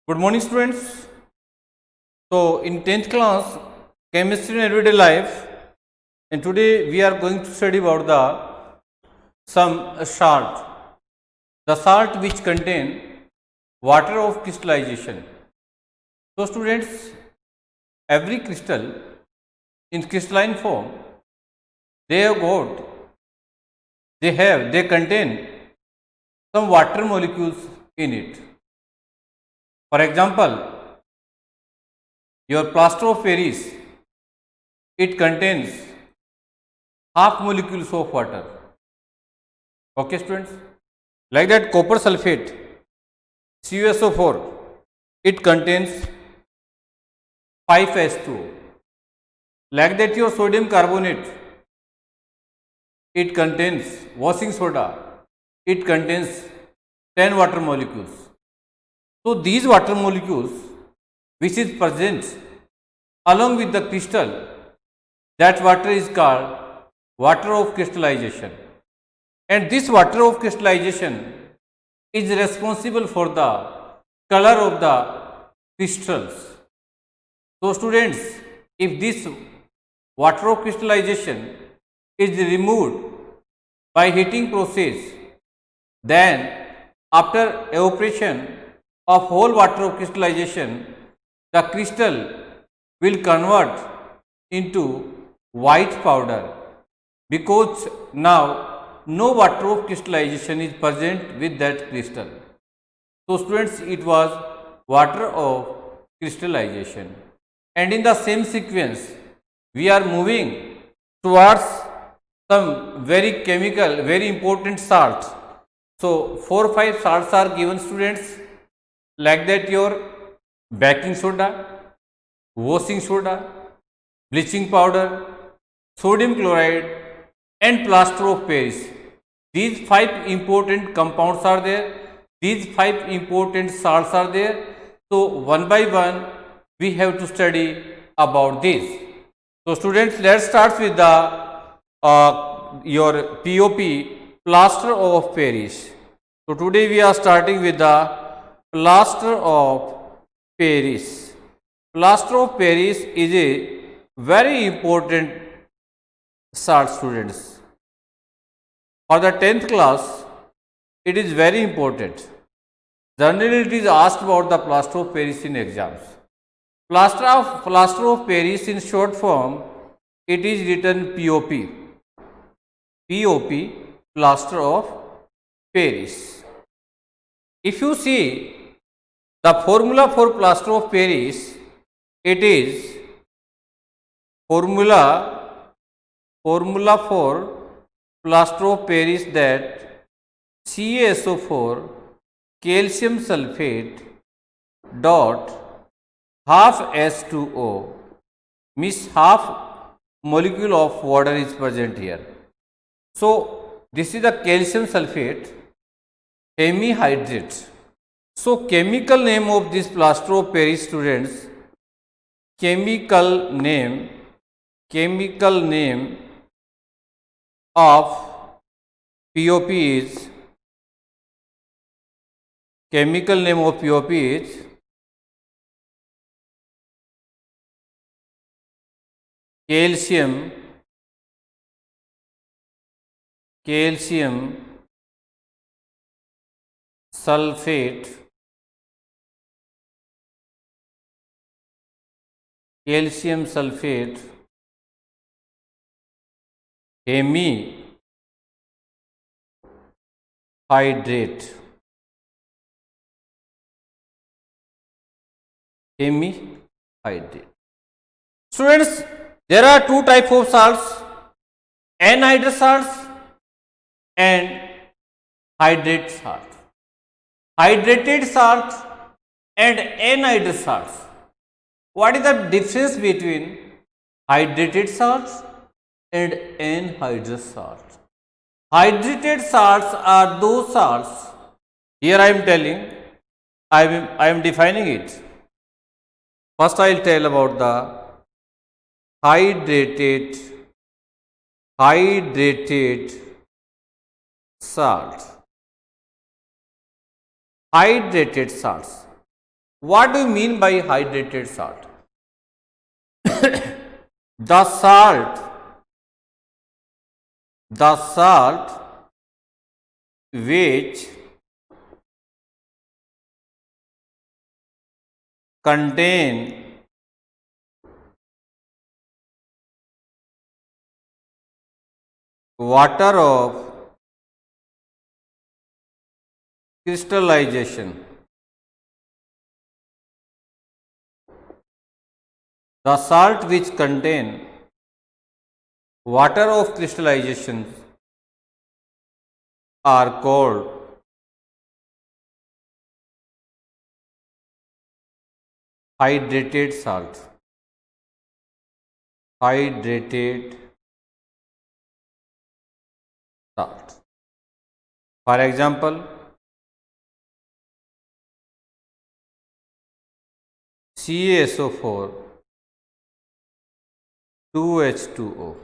Good morning, students. So, in 10th class, chemistry and everyday life, and today we are going to study about the some salt, the salt which contain water of crystallization. So, students, every crystal in crystalline form, they contain some water molecules in it. For example, your plaster of Paris, it contains half molecules of water. Okay, students? Like that, copper sulfate, CuSO4, it contains 5H2O. Like that, your sodium carbonate, it contains washing soda, it contains 10 water molecules. So, these water molecules which is present along with the crystal, that water is called water of crystallization, and this water of crystallization is responsible for the color of the crystals. So, students, if this water of crystallization is removed by heating process, then after evaporation of whole water of crystallization, the crystal will convert into white powder, because now no water of crystallization is present with that crystal. So, students, it was water of crystallization, and in the same sequence we are moving towards some very important salts. So, 4 or 5 salts are given, students, like that your baking soda, washing soda, bleaching powder, sodium chloride and plaster of Paris. These 5 important compounds are there, these 5 important salts are there. So, one by one we have to study about this. So, students, let us start with the your POP, plaster of Paris. So, today we are starting with the plaster of Paris. Plaster of Paris is a very important salt, students. For the 10th class, it is very important. Generally, it is asked about the plaster of Paris in exams. Plaster of Paris in short form, it is written POP. POP, plaster of Paris. If you see the formula for plaster of Paris, it is formula for plaster of Paris, that CaSO4 calcium sulfate dot half H2O, means half molecule of water is present here. So, this is the calcium sulfate hemihydrate. So, chemical name of this plaster of Paris, students, chemical name of POP is calcium sulfate hemihydrate. Students, there are two types of salts, anhydrous salts and hydrated salt. Hydrated salt and anhydrous salts. What is the difference between hydrated salts and anhydrous salts? Hydrated salts are those salts, here I am telling, I am defining it. First I will tell about the hydrated salt. Hydrated salts. What do you mean by hydrated salt? The salt, the salt which contain water of crystallization. The salt which contain water of crystallization are called hydrated salt. Hydrated salt. For example, CaSO4, 2H2O.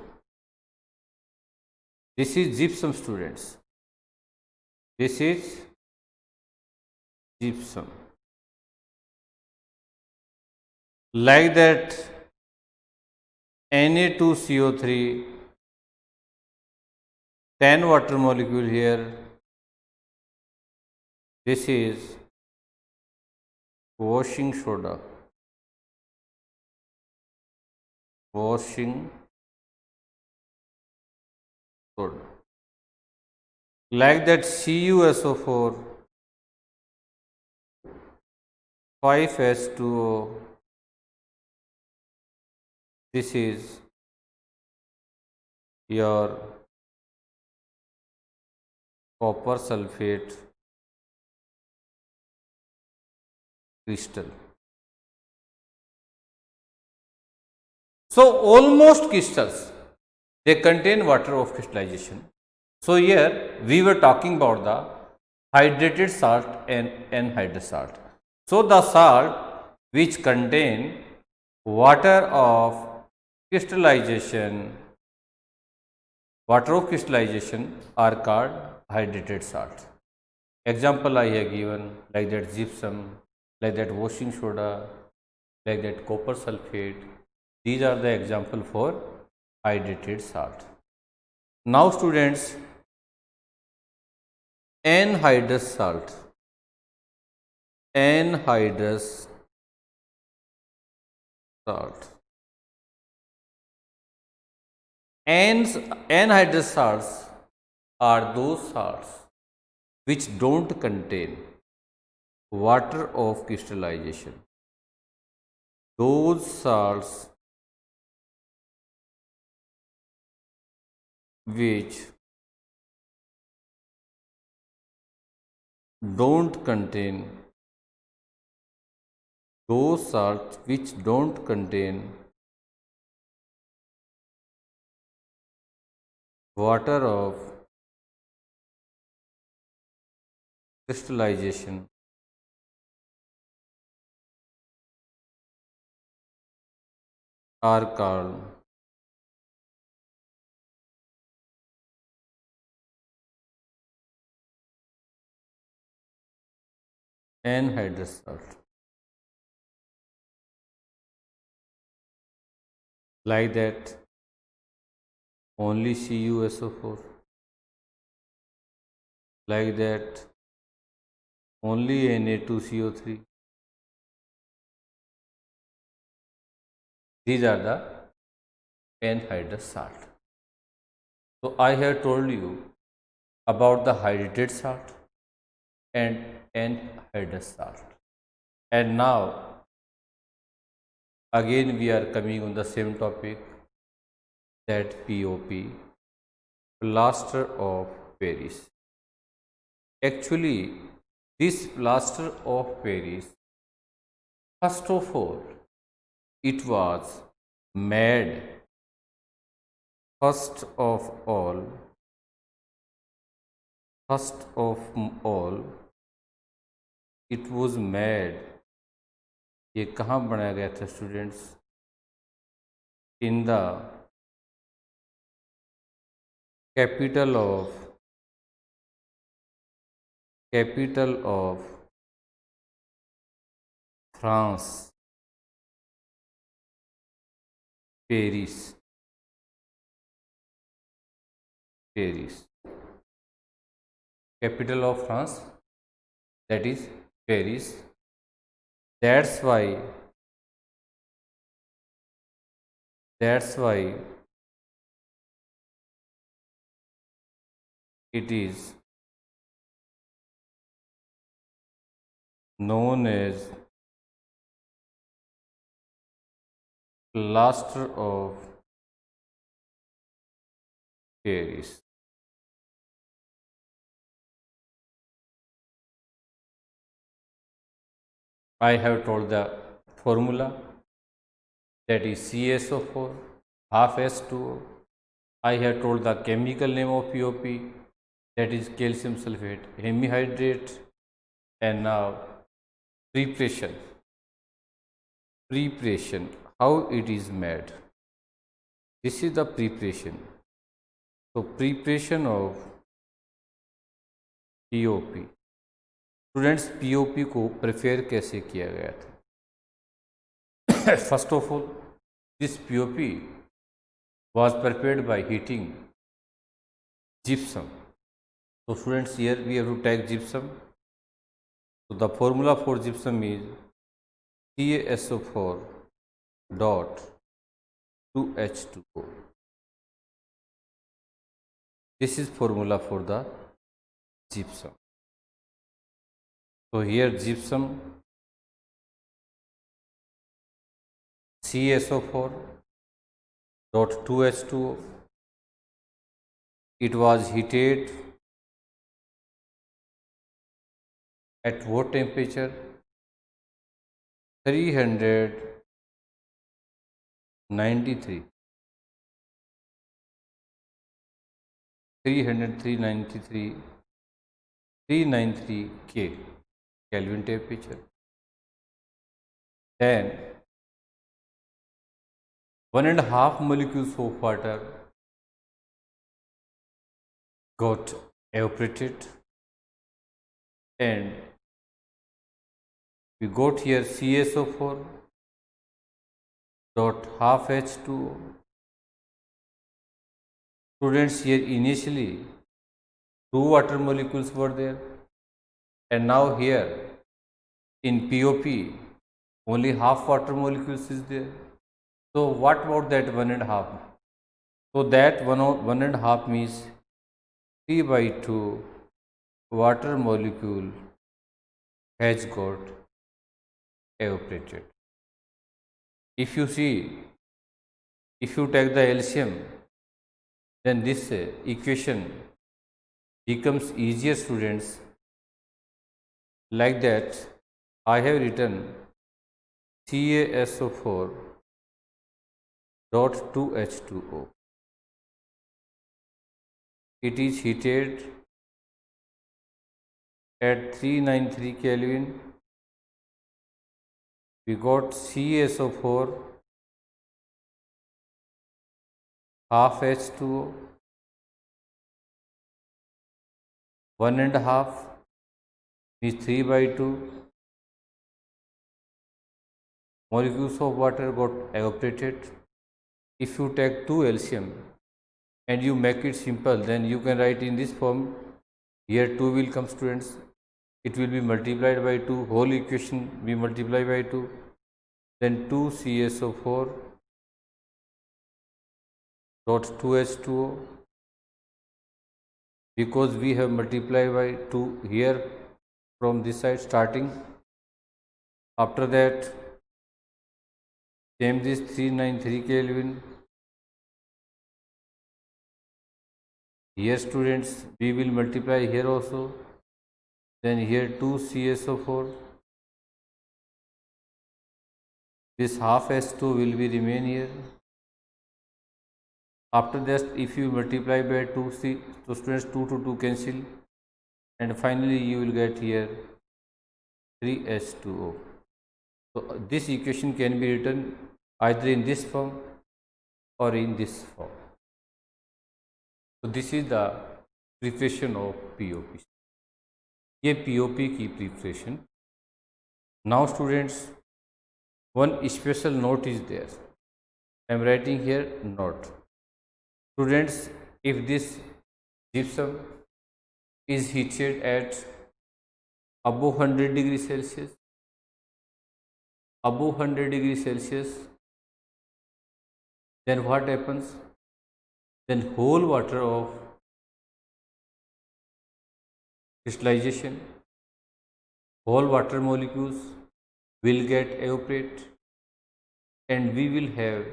This is gypsum, students. This is gypsum. Like that, Na2CO3, 10 water molecule here. This is washing soda. Washing soda. Like that, CuSO4, 5H2O. This is your copper sulfate crystal. So almost crystals, they contain water of crystallization. So here we were talking about the hydrated salt and anhydrous salt. So the salt which contain water of crystallization, are called hydrated salt. Example I have given, like that gypsum, like that washing soda, like that copper sulfate. These are the example for hydrated salt. Now students, anhydrous salt. Anhydrous salt. Anhydrous salts are those salts which don't contain water of crystallization. Those salts which don't contain water of crystallization are called anhydrous salt. Like that, only CuSO4. Like that, only Na2CO3. These are the anhydrous salt. So I have told you about the hydrated salt and anhydrous salt. And now again we are coming on the same topic, that POP, plaster of Paris. Actually, this plaster of Paris, first of all, it was made, first of all, it was made. ये कहाँ बनाया गया था students? In the capital of France, Paris, Paris. Capital of France, that is Paris. That's why that's why it is known as plaster of Paris. I have told the formula, that is CaSO4 half S2O. I have told the chemical name of POP, that is calcium sulfate hemihydrate. And now preparation. Preparation, how it is made. This is the preparation. So preparation of POP. Students POP को prepare कैसे किया गया था? First of all, this POP was prepared by heating gypsum. So students, here we have to take gypsum. So the formula for gypsum is CaSO4 dot 2H2O. This is formula for the gypsum. So here gypsum CaSO4 dot 2H2O. It was heated at what temperature? 393 K Kelvin temperature. Then 1.5 molecules of water got evaporated, and we got here CaSO4 dot half H2O. Students, here initially 2 water molecules were there, and now here in POP only half water molecules is there. So what about that 1.5? So that 1.5 means 3/2 water molecule has got evaporated. If you see, if you take the LCM, then this equation becomes easier, students. Like that, I have written CaSO4 dot 2H2O. It is heated at 393 Kelvin. We got CaSO4 half H2O, 1.5 is 3/2 molecules of water got evaporated. If you take 2 LCM and you make it simple, then you can write in this form. Here 2 will come, students. It will be multiplied by 2, whole equation we multiply by 2, then 2 CaSO4 dot 2H2O, because we have multiplied by 2 here from this side starting. After that, same this 393 Kelvin. Here, students, we will multiply here also, then here 2 CaSO4. This half S2 will be remain here. After that, if you multiply by 2C, so students, 2 to 2 cancel, and finally you will get here 3H2O. So this equation can be written either in this form or in this form. So this is the preparation of POP. ये POP की preparation. Now students, one special note is there. I am writing here note. Students, if this gypsum is heated at above 100 degrees Celsius, above 100 degrees Celsius, then what happens? Then whole water of crystallization, whole water molecules will get evaporate, and we will have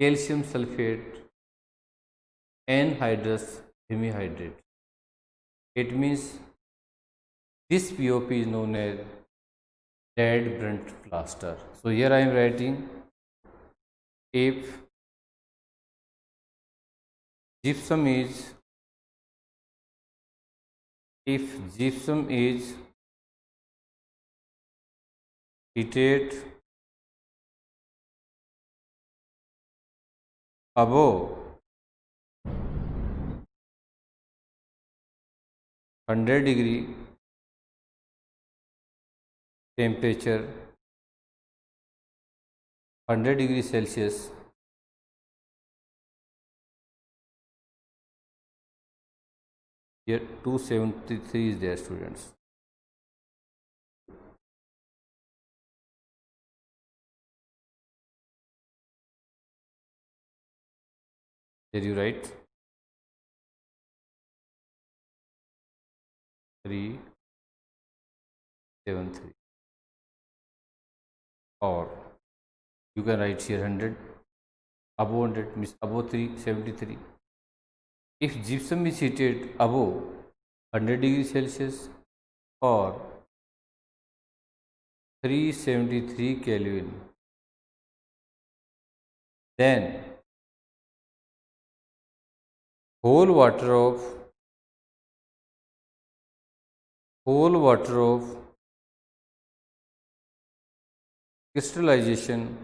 calcium sulfate anhydrous hemihydrate. It means this POP is known as dead Brent plaster. So here I am writing, if gypsum is heated above 100 degree temperature, 100 degrees Celsius, here 273 is there, students. Did you write? 373, or you can write here 100, above 100 means above 373. If gypsum is heated above 100 degrees Celsius or 373 Kelvin, then whole water of crystallization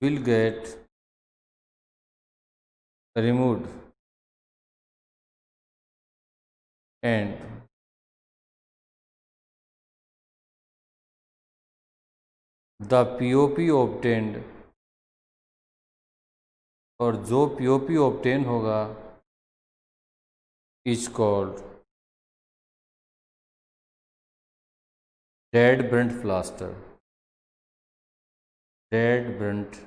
will get removed, and the POP obtained, और जो POP obtain होगा is called dead Brent plaster. Dead Brent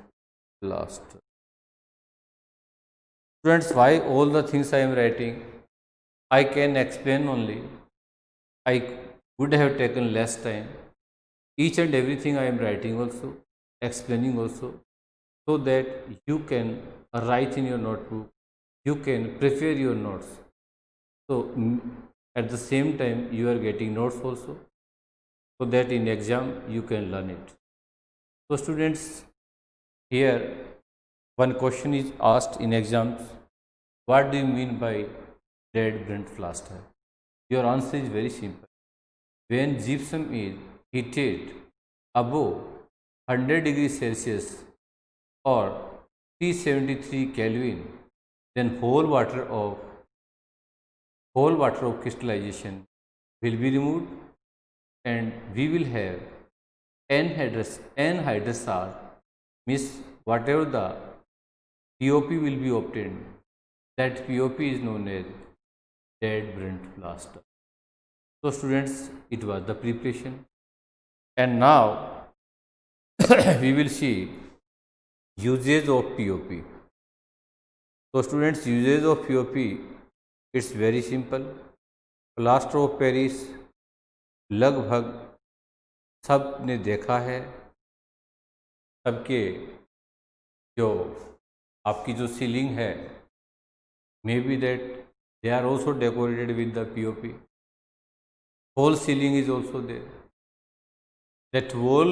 plaster. Students, why all the things I am writing? I can explain only. I would have taken less time. Each and everything I am writing also, explaining also, so that you can write in your notebook, you can prepare your notes. So at the same time you are getting notes also, so that in exam you can learn it. So students, here one question is asked in exams, what do you mean by dead Brent plaster? Your answer is very simple. When gypsum is heated above 100 degrees Celsius or 373 Kelvin, then whole water of crystallization will be removed, and we will have anhydrous salt, means whatever the POP will be obtained, that POP is known as dead Brent plaster. So students, it was the preparation, and now we will see uses of POP. So students, uses of POP, it's very simple. Plaster of Paris लगभग सब ने देखा है, सबके जो आपकी जो ceiling है, maybe that they are also decorated with the POP. Whole ceiling is also there. That wall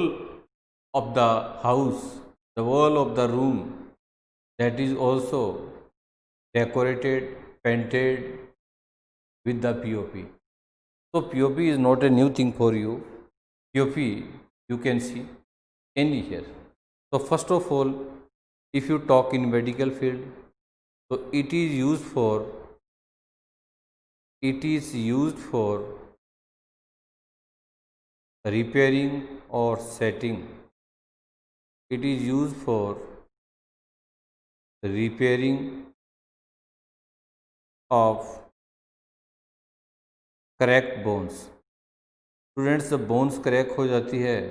of the house, the wall of the room, that is also decorated, painted with the POP. So POP is not a new thing for you. POP you can see any here. So first of all, if you talk in medical field, So it is used for repairing or setting. It is used for repairing of cracked bones. Students, जब bones crack हो जाती है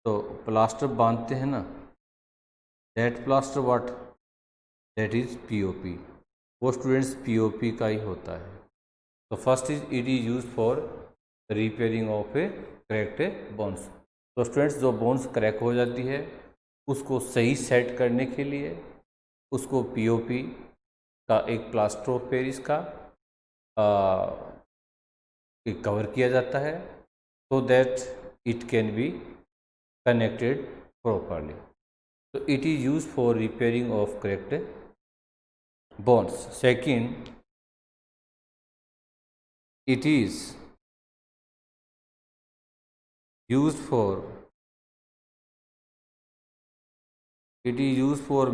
तो plaster बांधते हैं ना, that plaster what, that is POP. वो students POP का ही होता है। तो first is it is use for repairing of A cracked bones. तो स्टूडेंट्स, जो बोन्स क्रैक हो जाती है उसको सही सेट करने के लिए उसको पीओपी का एक प्लास्टर ऑफ पेरिस का कवर किया जाता है, so that it can be connected properly. So it is used for repairing of cracked bones. Second, it is used for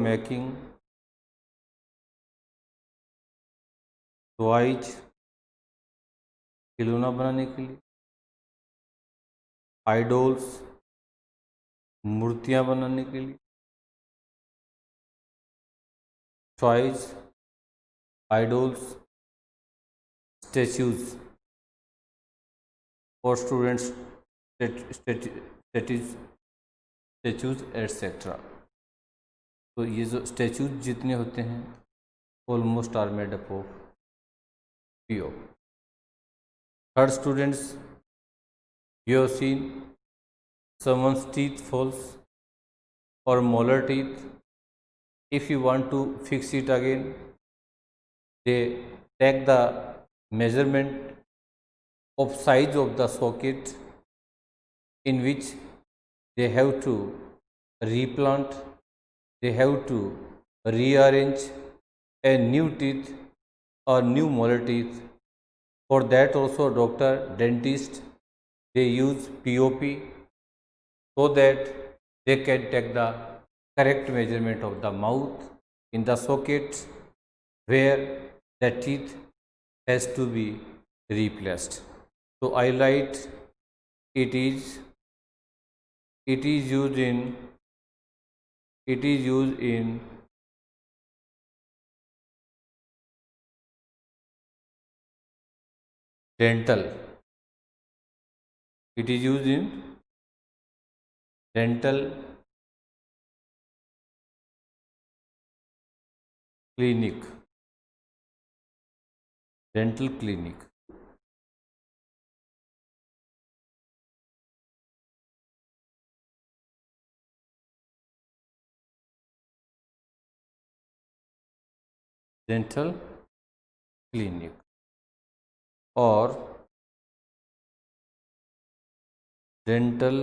making toys, खिलौना बनाने के लिए, आइडोल्स, मूर्तियाँ बनाने के लिए, टॉयज, आइडोल्स, स्टैच्यूज और स्टूडेंट्स स्टैच्यूज एट्सेट्रा। तो ये जो स्टैच्यूज जितने होते हैं almost are made up of PO. Third students, you have seen someone's teeth falls or molar teeth. If you want to fix it again, they take the measurement of size of the socket in which they have to replant, they have to rearrange a new teeth or new molar teeth. For that also doctor, dentist, they use POP so that they can take the correct measurement of the mouth in the socket where the teeth has to be replaced. So I write it is used in dental. It is used in dental clinic. Dental clinic. Dental clinic or dental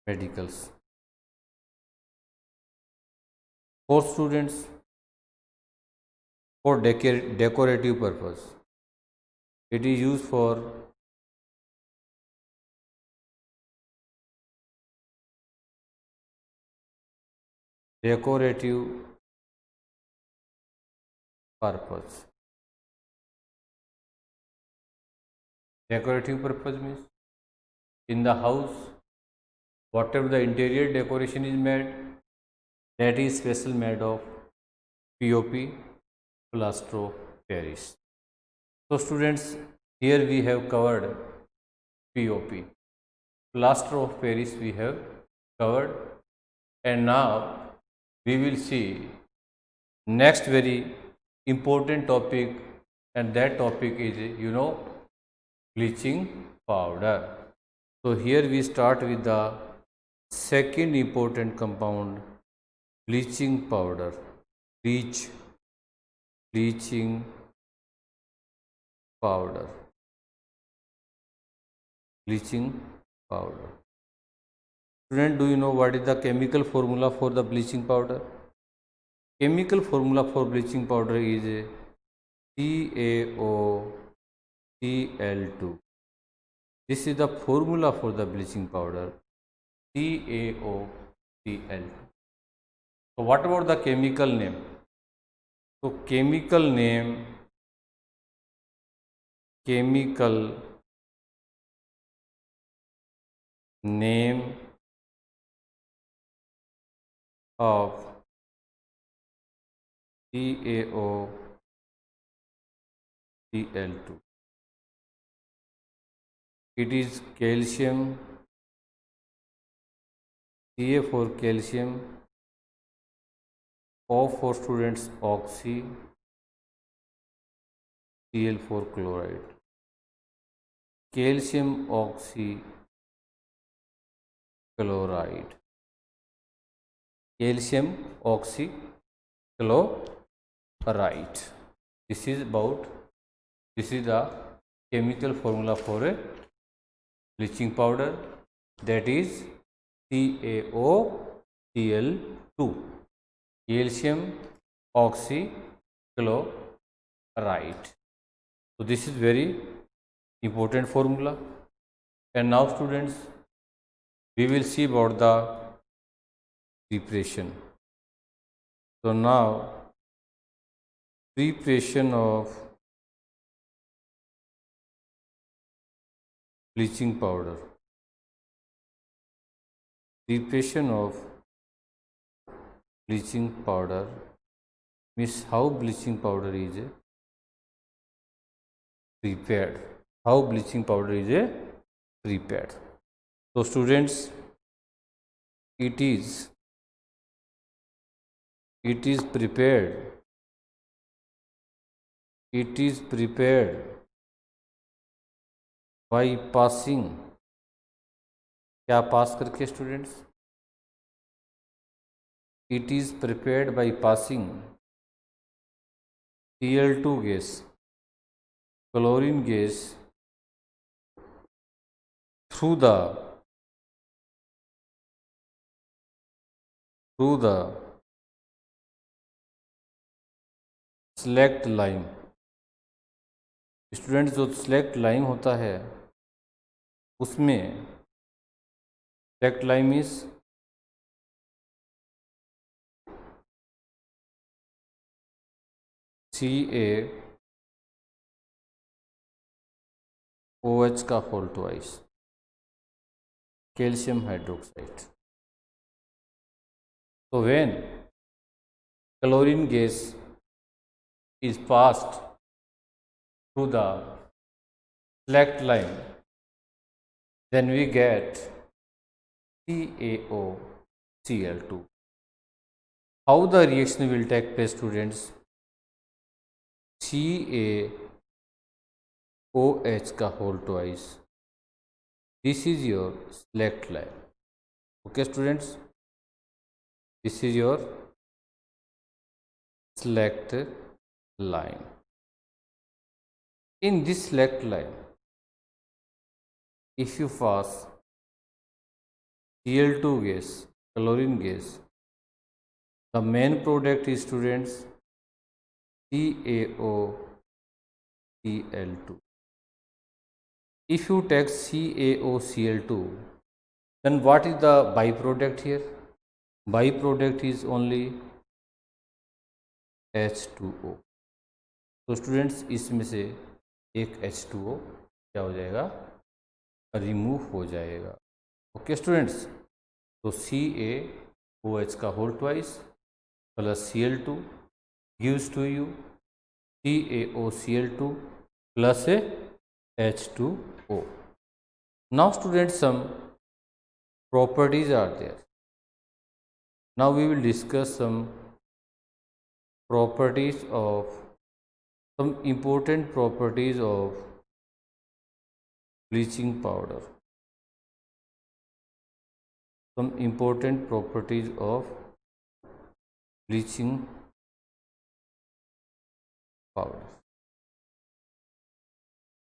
medicals. For students, for decorative purpose, it is used for decorative purpose. Decorative purpose means in the house, whatever the interior decoration is made, that is special made of POP, plaster of Paris. So students, here we have covered POP, plaster of Paris we have covered, and now we will see next very important topic, and that topic is bleaching powder. So here we start with the second important compound, bleaching powder. Bleaching powder. Bleaching powder. Student, do you know what is the chemical formula for the bleaching powder? Chemical formula for bleaching powder is CaOCl2. This is the formula for the bleaching powder, CaOCl2. So what about the chemical name? So chemical name of CaOCl2. It is calcium, Ca for calcium, O for students oxy, Cl for chloride. Calcium oxychloride. Calcium oxychloride. This is the chemical formula for a bleaching powder, that is CaOCl2, calcium oxychloride. So this is very important formula. And now students, we will see about the preparation. So now, preparation of bleaching powder. Preparation of bleaching powder means how bleaching powder is prepared. How bleaching powder is prepared. So students, it is prepared by passing, क्या पास करके students? It is prepared by passing Cl2 gas, chlorine gas through the select lime. Students, जो select lime होता है उसमें select lime is CaOH का whole twice, calcium hydroxide. So when chlorine gas is passed through the select lime, then we get CaOCl2. How the reaction will take place, students? CaOH का whole twice. This is your select lime. Okay students, this is your select lime. In this select lime, if you pass Cl2 gas, chlorine gas, the main product is, students, CaOCl2. If you take CaOCl2, then what is the byproduct here? Byproduct is only H2O. तो students, इसमें से एक H2O क्या हो जाएगा? Remove हो जाएगा. Okay students, तो CaOH का whole twice plus Cl2 gives to you CaOCl2 plus H2O. Now students, some properties are there. Now we will discuss some important properties of bleaching powder. Some important properties of bleaching powder.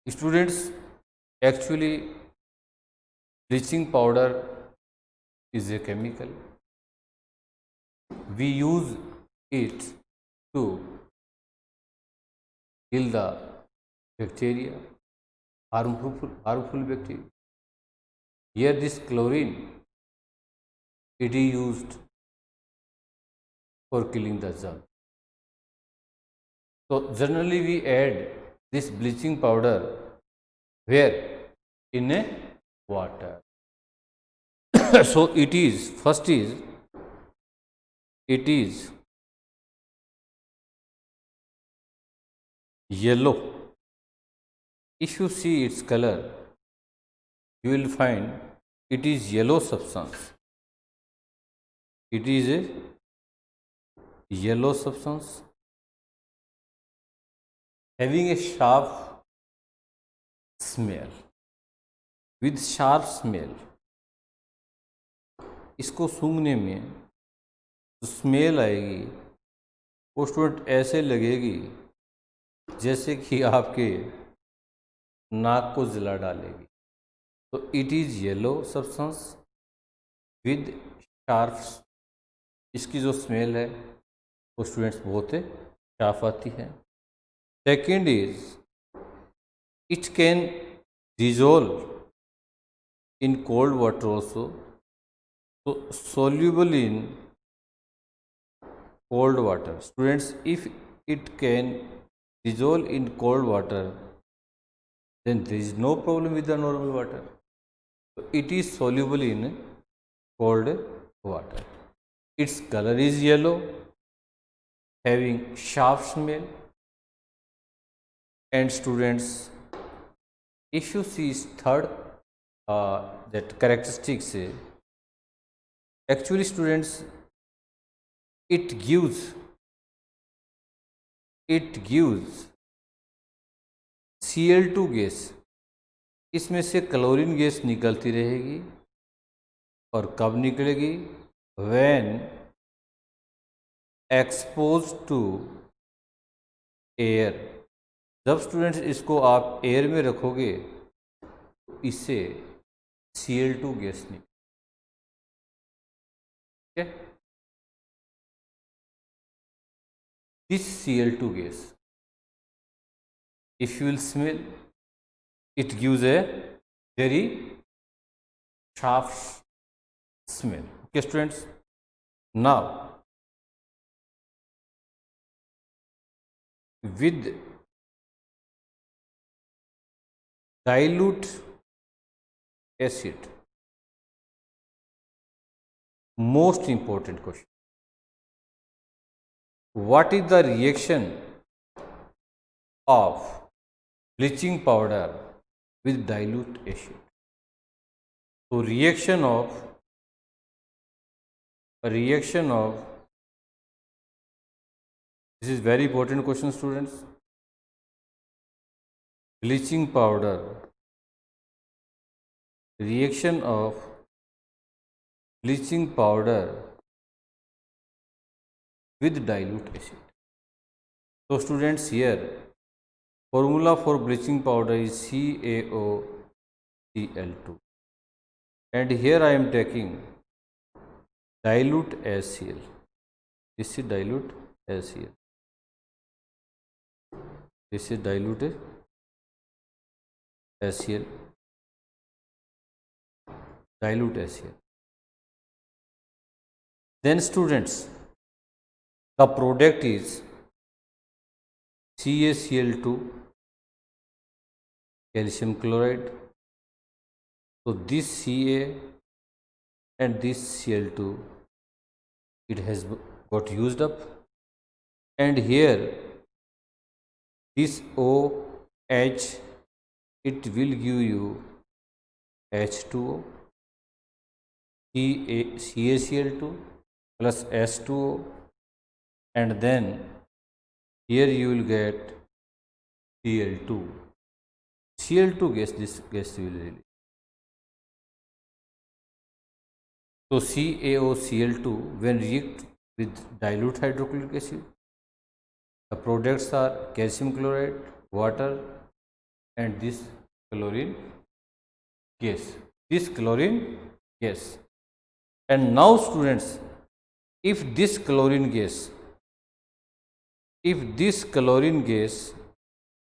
Students, actually bleaching powder is a chemical. We use it to kill the bacteria, harmful bacteria. Here this chlorine it is used for killing the germ. So generally we add this bleaching powder where? In a water. So it is, first is, it is yellow. If you see its color, you will find it is yellow substance. It is a yellow substance having a sharp smell. With sharp smell, इसको सूंघने में जो smell आएगी वो student ऐसे लगेगी जैसे कि आपके नाक को जला डालेगी. तो it is yellow substance with sharp. इसकी जो स्मेल है वो स्टूडेंट्स बहुत शार्प आती है. Second is it can dissolve in cold water also. So soluble in cold water. Students, if it can dissolve in cold water, then there is no problem with the normal water. So it is soluble in cold water. Its color is yellow, having sharp smell. And students, if you see third that characteristics, actually students, it gives Cl2 gas. इसमें से chlorine gas निकलती रहेगी. और कब निकलेगी? when exposed to air. जब students इसको आप एयर में रखोगे तो इससे Cl2 गैस निकलेगी. This Cl2 gas, if you will smell, it gives a very sharp smell. Okay, students. Now, with dilute acid, most important question. What is the reaction of bleaching powder with dilute acid? So reaction of this is very important question, students. Bleaching powder, reaction of bleaching powder with dilute acid. So students, here formula for bleaching powder is CaOCl2, and here I am taking dilute HCl. This is dilute HCl. This is dilute HCl. Dilute HCl. Then students, the product is CaCl2 calcium chloride. So this Ca and this Cl2, it has got used up, and here this OH, it will give you H2O, CaCl2 plus H2O, and then here you will get Cl2. Cl2 gas, this gas will release. So CaOCl2 when react with dilute hydrochloric acid, the products are calcium chloride, water, and this chlorine gas. This chlorine gas. And now students, if this chlorine gas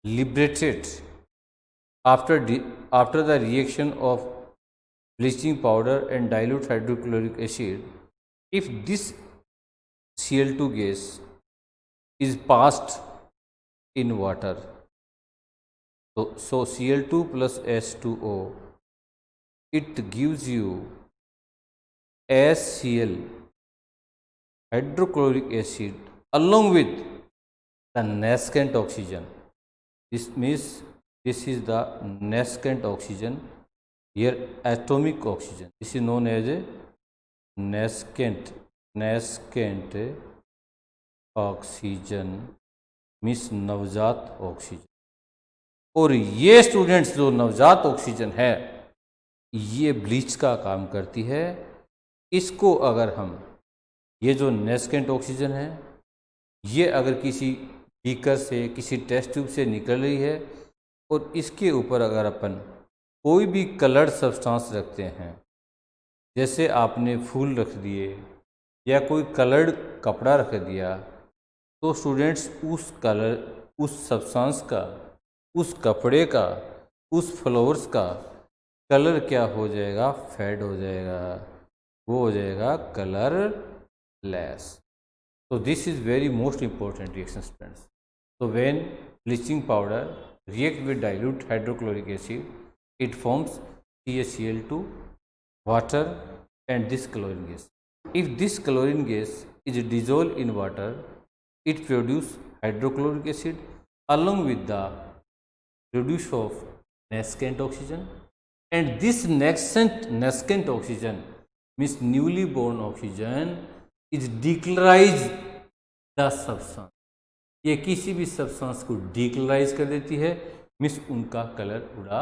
liberated after the reaction of bleaching powder and dilute hydrochloric acid, if this Cl2 gas is passed in water, so Cl2 plus H2O, it gives you HCl, hydrochloric acid, along with the nascent oxygen. This means this is the nascent oxygen, here atomic oxygen. This is known as a nascent oxygen means नवजात oxygen. और ये students जो नवजात oxygen है ये bleach का काम करती है। इसको अगर हम ये जो नेस्केंट ऑक्सीजन है ये अगर किसी बीकर से किसी टेस्ट ट्यूब से निकल रही है और इसके ऊपर अगर अपन कोई भी कलर्ड सब्सटेंस रखते हैं, जैसे आपने फूल रख दिए या कोई कलर्ड कपड़ा रख दिया, तो स्टूडेंट्स उस सब्सटेंस का, उस कपड़े का, उस फ्लावर्स का कलर क्या हो जाएगा? फेड हो जाएगा, वो हो जाएगा colourless. So this is very most important reaction, students. So when bleaching powder react with dilute hydrochloric acid, it forms CaCl2, water and this chlorine gas. If this chlorine gas is dissolved in water, it produces hydrochloric acid along with the produce of nascent oxygen, and this nascent oxygen means newly born oxygen is decolorized the substance. ये किसी भी substance को decolourise कर देती है, means उनका colour उड़ा।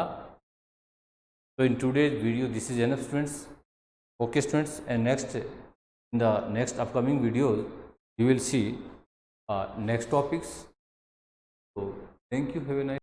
So in today's video this is enough, students. Okay students, and in the next upcoming videos you will see next topics. So thank you, have a nice